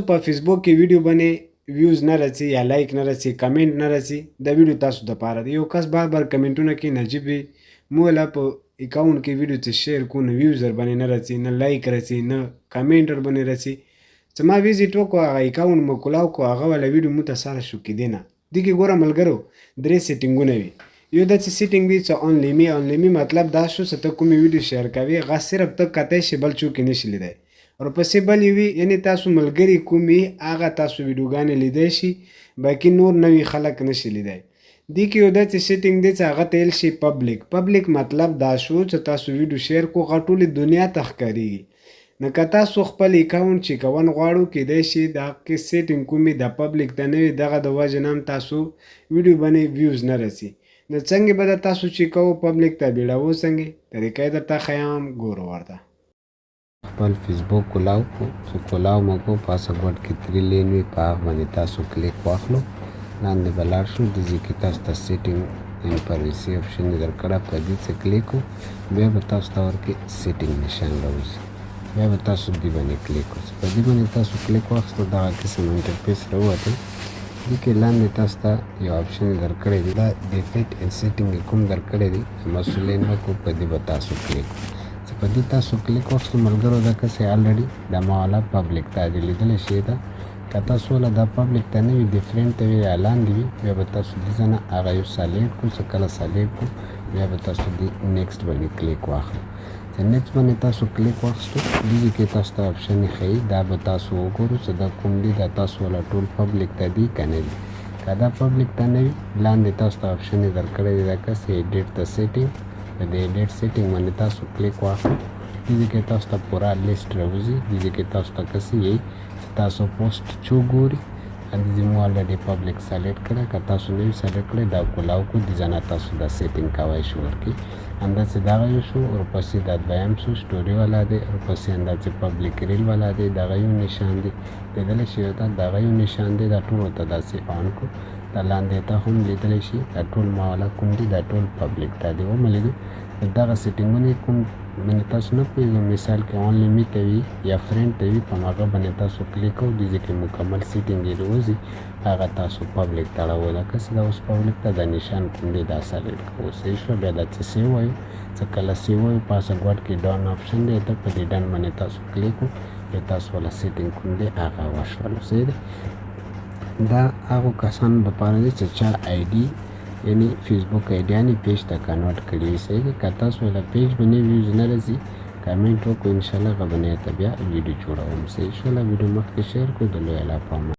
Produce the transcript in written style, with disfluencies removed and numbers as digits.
په فیسبوک کې ویډیو باندې ویوز نه راځي یا لایک نه راځي کمنټ نه راځي دا ویډیو تاسو د پاره دی. یو کس بار کمنټونه کوي نجیب وي مولا په اکاونټ کې ویډیو ته شیر کو نه ویوز در باندې نه راځي نه لایک راځي نه کمنټ در باندې راځي. چې ما ویزیټ وکړو هغه اکاونټ مو کولاو کو هغه ولا ویډیو مو ته سره شو کې دی نه دي کې ګوره ملګرو 3 سیټینګونه وي. یو داسې سیټینګ دی چې اونلی می مطلب دا شو چې ته کومې ویډیو شیر کوي هغه صرف ته کتای شي بل څوک یې نشي لیدای. ورپسې بل وي یعنی تاسو ملګري کومې هغه تاسو ویډیوګانې لیدای شي باقي نور نوي خلک نشي لیدای. دې کې یو داسې سیټینګ دی چې هغه ته ویل شي پبلک مطلب دا شو چې تاسو ویډیو شیر کو هغه ټولې دنیا ته ښکارېږي. نو که تاسو خپل اکاونټ چې کول غواړو کیدای شي دا کې سیټینګ کومې د پبلک ته نه وي دغه د وجې نه هم تاسو ویډیو باندې ویوز نه رسي. نو څنګه به تاسو چې کوو پبلک ته بیړاوو څنګه طریقه یې درته ښیم ګورو ورته. خپل فیسبوک کولاو کو چې کولاو مو کو پاسورډ کې 3 لین وي په هغه باندې تاسو کلیک واخلو لاندې به لاړ شو د کې تاسو ته سیټینګ ان پرایوسي آپشن درکړه په دې څه کلیک کو بیا به تاسو ته ورکې سیټینګ نشان راوځي بیا به تاسو دې باندې کلیک وکړئ. په دې باندې تاسو کلیک واخلو دغه قسم انټرفیس راووتی. دې کې لاندې تاسو ته یو آپشن درکړی دی دا ډیفیټ ان سیټینګ کوم درکړی دی مسؤلین کو په دې به تاسو کلیک چې په دې تاسو کلیک واخلو ملګرو دا کسې الریډي دا مواله پبلک ته دې لیدلی شي ده که تاسو وله دا پبلک ته نه وي ډیفرنټ ته وي یا لاندې وي بیا به تاسو دې ځای نه هغه یو سلیکټ کړو چې کله سلیکټ کړو بیا به تاسو دې نیکسټ باندې کلیک واخلو. چې نیکسټ باندې تاسو کلیک واخیستو دې کې تاسو ته آپشن ښیي دا به تاسو وګورو چې دا کوم دی دا تاسو وله ټول پبلک ته دي که نه دي. که دا پبلک ته نه وي لاندې تاسو ته آپشن یې درکړی دی دا کس ایډیټ د سیټینګ په دې ایډیټ سیټینګ باندې تاسو کلیک واخلو دې کې تاسو ته پوره لیسټ راوځي دې کې تاسو ته کسې یي چې تاسو پوسټ چو ګوري دې مو الریډي پبلک سلیکټ کړه که تاسو نه وي سلیکټ کړی دا کولاو کو دې ځای نه تاسو دا سیټینګ کوی شو ورکړي همداسې دغه یو شو ورپسې دا دویم شو سټوري والا دی ورپسې همداسې پبلک ریل والا دی دغه یو نشان دی لیدلی شي ورته دغه یو نشان دی دا ټول ورته داسې آن کو دا لاندې ته هم لیدلی شي دا ټول ما والا کوم دي دا ټول پبلک ته دی وملیدو دغه سیټینګونه کوم باندې تاسو نه پوهېږئ مثال کې اونلی می ته وي یا فرینډ ته وي په هغه باندې تاسو کلیک کوو دې کې مکمل سیټینګ یې راوځي هغه تاسو پبلک ته اړوئ لکه چې دا اوس پبلک ته دا نشان کوم دی دا سلیکټ کوو صحیح شوه بیا دا چې سیو وایو چې کله سیو وایو پاسورډ کې ډان آپشن دی ته په دې ډن باندې تاسو کلیک وکړو بیا تاسو والا سیټینګ کوم دی هغه وشولو صحیح دی. دا هغو کسانو لپاره دی چې چا آی ډي یعنی فیسبوک آیډیانې پیج ته کنورټ کړي وي صحیح دی. که تاسو وله پیج باندې ویوز نه راځي کمنټ وکړو انشاءالله هغه باندې ته بیا ویډیو جوړوم صحیح شوله ویډیو مخکې شیر کړو د لوی الله په امان.